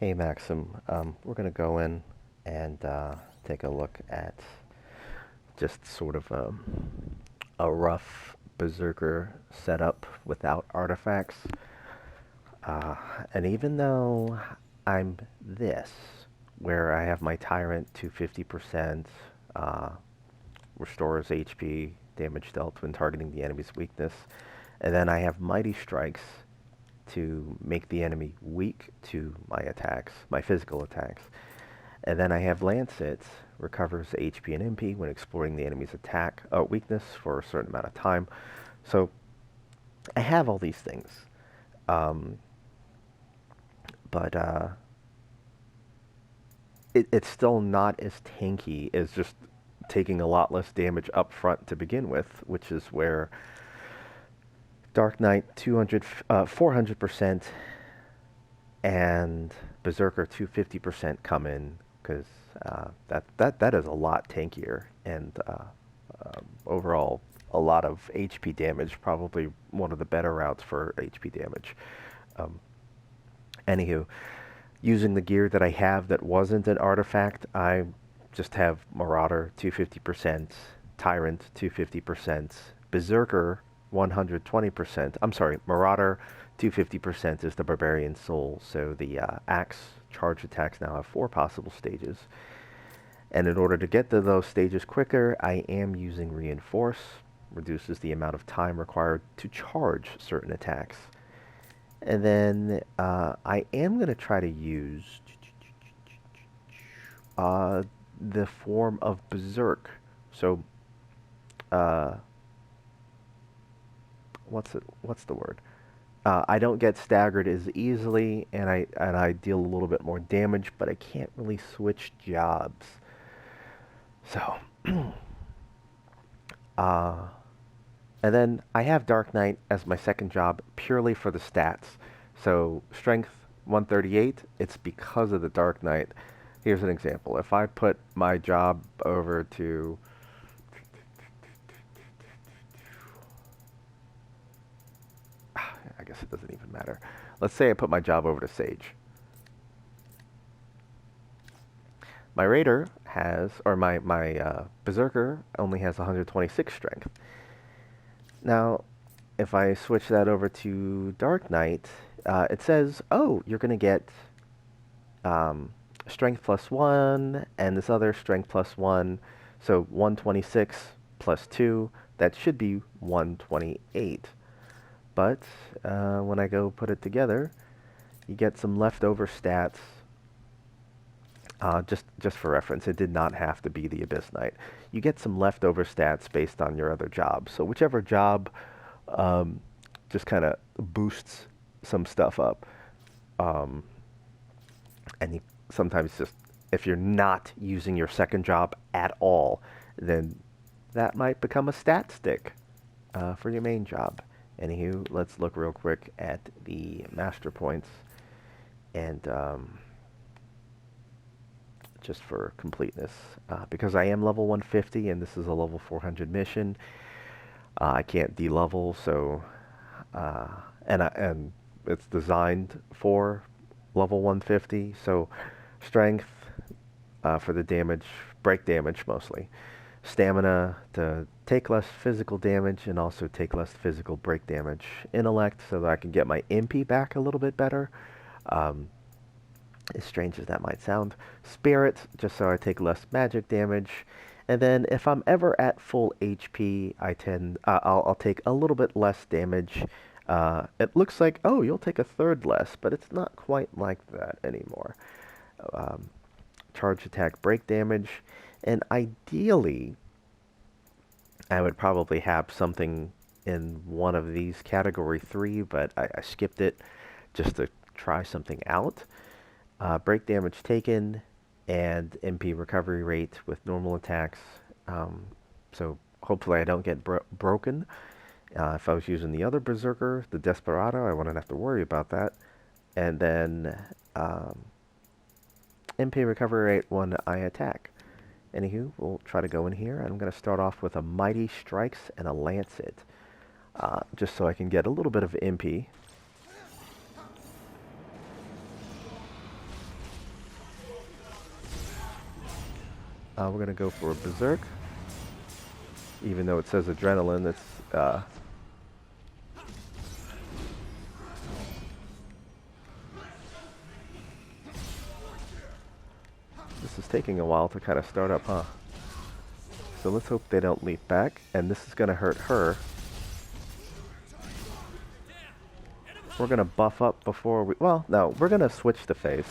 Hey Maxim, we're going to go in and take a look at just sort of a rough Berserker setup without artifacts. Uh, and even though I'm this, where I have my Tyrant to 50%, uh, restores HP, damage dealt when targeting the enemy's weakness, and then I have Mighty Strikes to make the enemy weak to my attacks, my physical attacks. And then I have Lancet, recovers HP and MP when exploring the enemy's attack weakness for a certain amount of time. So I have all these things. Um, but it's still not as tanky as just taking a lot less damage up front to begin with, which is where Dark Knight 400% and Berserker 250% come in, because that is a lot tankier, and overall a lot of HP damage, probably one of the better routes for HP damage. Anywho, using the gear that I have that wasn't an artifact, I just have Marauder 250%, Tyrant 250%, Berserker 120%. I'm sorry, Marauder 250% is the Barbarian Soul, so the axe charge attacks now have 4 possible stages. And in order to get to those stages quicker, I am using Reinforce, reduces the amount of time required to charge certain attacks. And then I am going to try to use the form of Berserk. So, what's the word? I don't get staggered as easily, and I deal a little bit more damage, but I can't really switch jobs. So, and then I have Dark Knight as my second job purely for the stats. So Strength 138, it's because of the Dark Knight. Here's an example. If I put my job over to... I guess it doesn't even matter. Let's say I put my job over to Sage. My Raider has, or my Berserker only has 126 Strength. Now, if I switch that over to Dark Knight, it says, oh, you're going to get Strength +1 and this other Strength +1. So 126 plus 2, that should be 128. But when I go put it together, you get some leftover stats. Just for reference, it did not have to be the Abyss Knight. You get some leftover stats based on your other job. So whichever job just kind of boosts some stuff up. And sometimes just, if you're not using your second job at all, then that might become a stat stick for your main job. Anywho, let's look real quick at the master points. And just for completeness, because I am level 150 and this is a level 400 mission, I can't de-level, so and it's designed for level 150. So strength for the damage, break damage mostly, stamina to take less physical damage and also take less physical break damage, intellect so that I can get my MP back a little bit better. As strange as that might sound, spirit, just so I take less magic damage, and then if I'm ever at full HP, I'll take a little bit less damage. It looks like, oh, you'll take a third less, but it's not quite like that anymore. Charge attack, break damage, and ideally, I would probably have something in one of these category 3, but I skipped it just to try something out. Break damage taken and MP recovery rate with normal attacks. So hopefully I don't get broken. If I was using the other Berserker, the Desperado, I wouldn't have to worry about that. And then MP recovery rate when I attack. Anywho, we'll try to go in here. I'm going to start off with a Mighty Strikes and a Lancet, just so I can get a little bit of MP. We're gonna go for a Berserk. Even though it says Adrenaline, it's this is taking a while to kind of start up, huh? So let's hope they don't leap back, and this is gonna hurt her. We're gonna buff up before we, well, no, we're gonna switch the phase.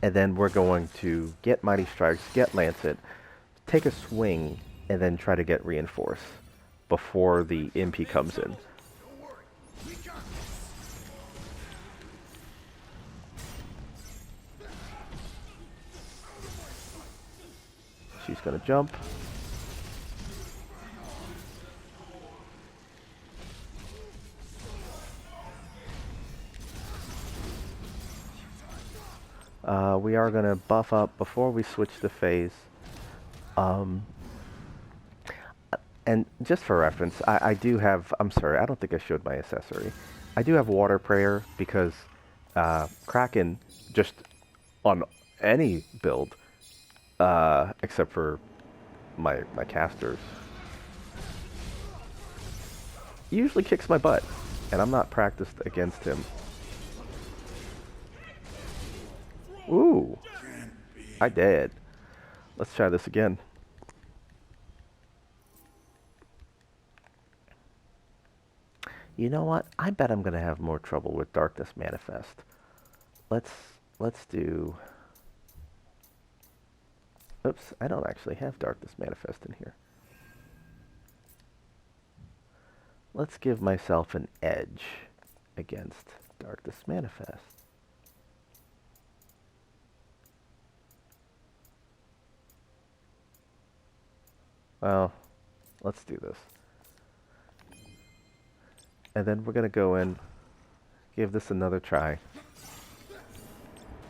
And then we're going to get Mighty Strikes, get Lancet, take a swing, and then try to get Reinforce before the MP comes in. She's gonna jump. We are going to buff up before we switch the phase. And just for reference, I do have, I'm sorry, I don't think I showed my accessory. I do have Water Prayer because Kraken, just on any build, except for my casters, usually kicks my butt, and I'm not practiced against him. Ooh, I did. Let's try this again. You know what? I bet I'm gonna have more trouble with Darkness Manifest. Let's do. Oops, I don't actually have Darkness Manifest in here. Let's give myself an edge against Darkness Manifest. Well, let's do this. And then we're going to go in, give this another try.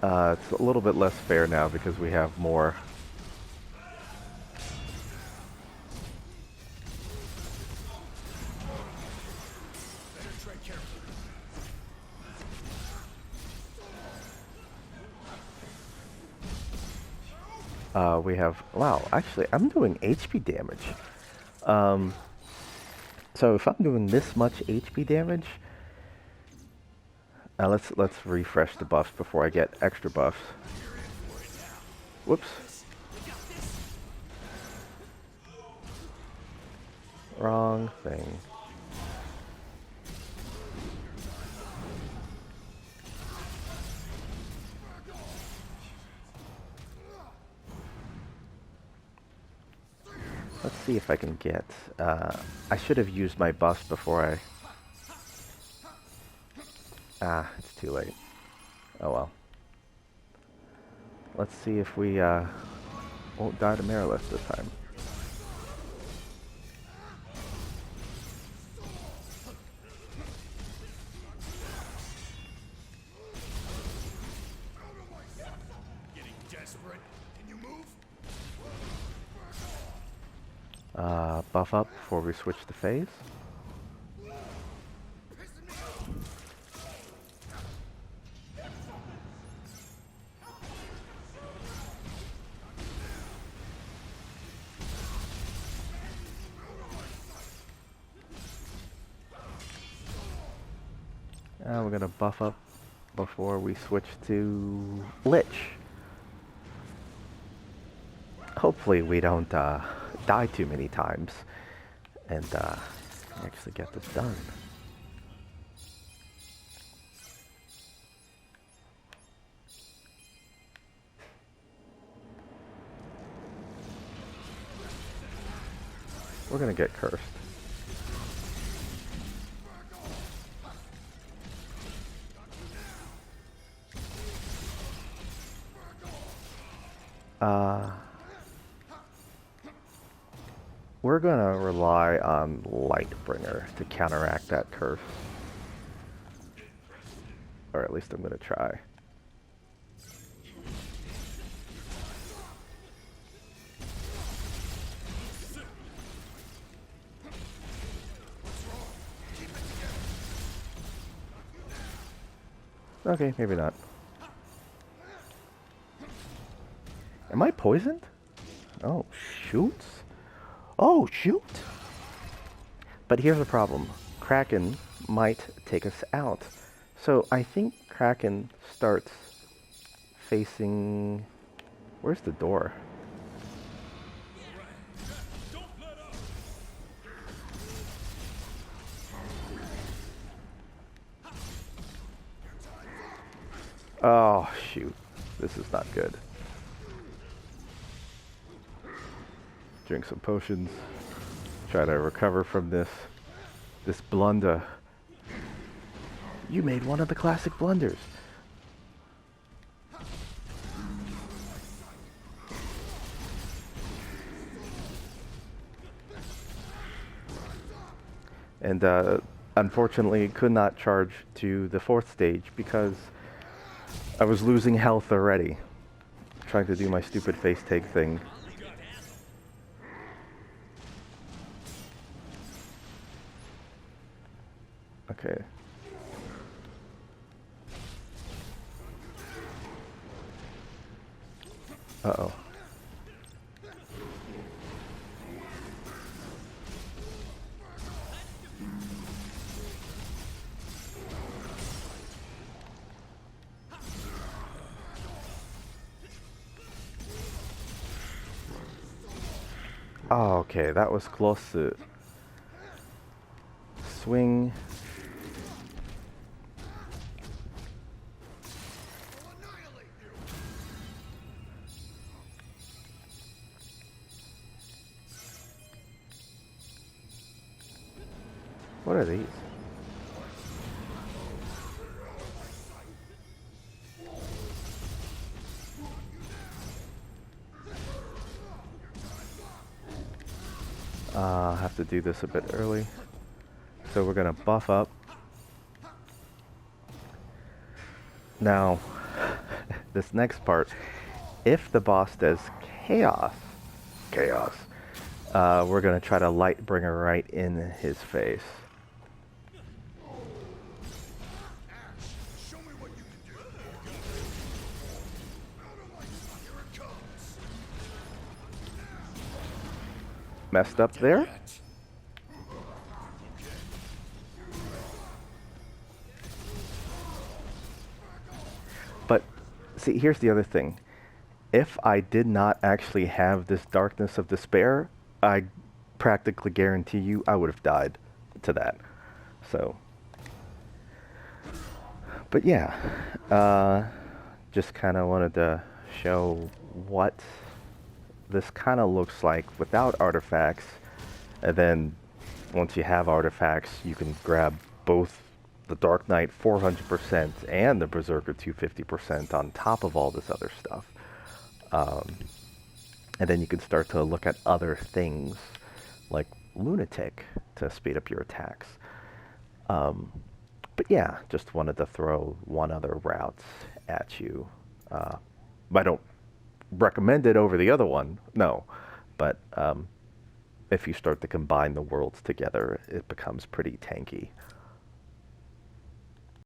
It's a little bit less fair now because we have more. We have, wow, actually, I'm doing HP damage. So if I'm doing this much HP damage, let's refresh the buffs before I get extra buffs. Whoops. Wrong thing. Let's see if I can get, I should have used my buffs before I, it's too late. Oh well. Let's see if we, won't die to Marilith this time. Buff up before we switch the phase. We're gonna buff up before we switch to Lich. Hopefully we don't die too many times and actually get this done. We're gonna get cursed. We're gonna rely on Lightbringer to counteract that curse. Or at least I'm gonna try. Okay, maybe not. Am I poisoned? Oh, shoot. Oh, shoot. But here's the problem. Kraken might take us out. So I think Kraken starts facing... Where's the door? Oh, shoot. This is not good. Drink some potions. Try to recover from this blunder. You made one of the classic blunders. And unfortunately could not charge to the 4th stage because I was losing health already. Trying to do my stupid face take thing. Okay. Uh-oh. Oh, okay, that was close to swing. What are these? Have to do this a bit early. So we're gonna buff up. Now, this next part, if the boss does chaos, we're gonna try to light bring her right in his face. Messed up there. But see, here's the other thing. If I did not actually have this darkness of despair, I practically guarantee you I would have died to that. So, but yeah, just kind of wanted to show what this kind of looks like without artifacts, and then once you have artifacts you can grab both the Dark Knight 400% and the Berserker 250% on top of all this other stuff, and then you can start to look at other things like Lunatic to speed up your attacks. But yeah, just wanted to throw one other route at you. I don't recommend it over the other one, no, but if you start to combine the worlds together, it becomes pretty tanky.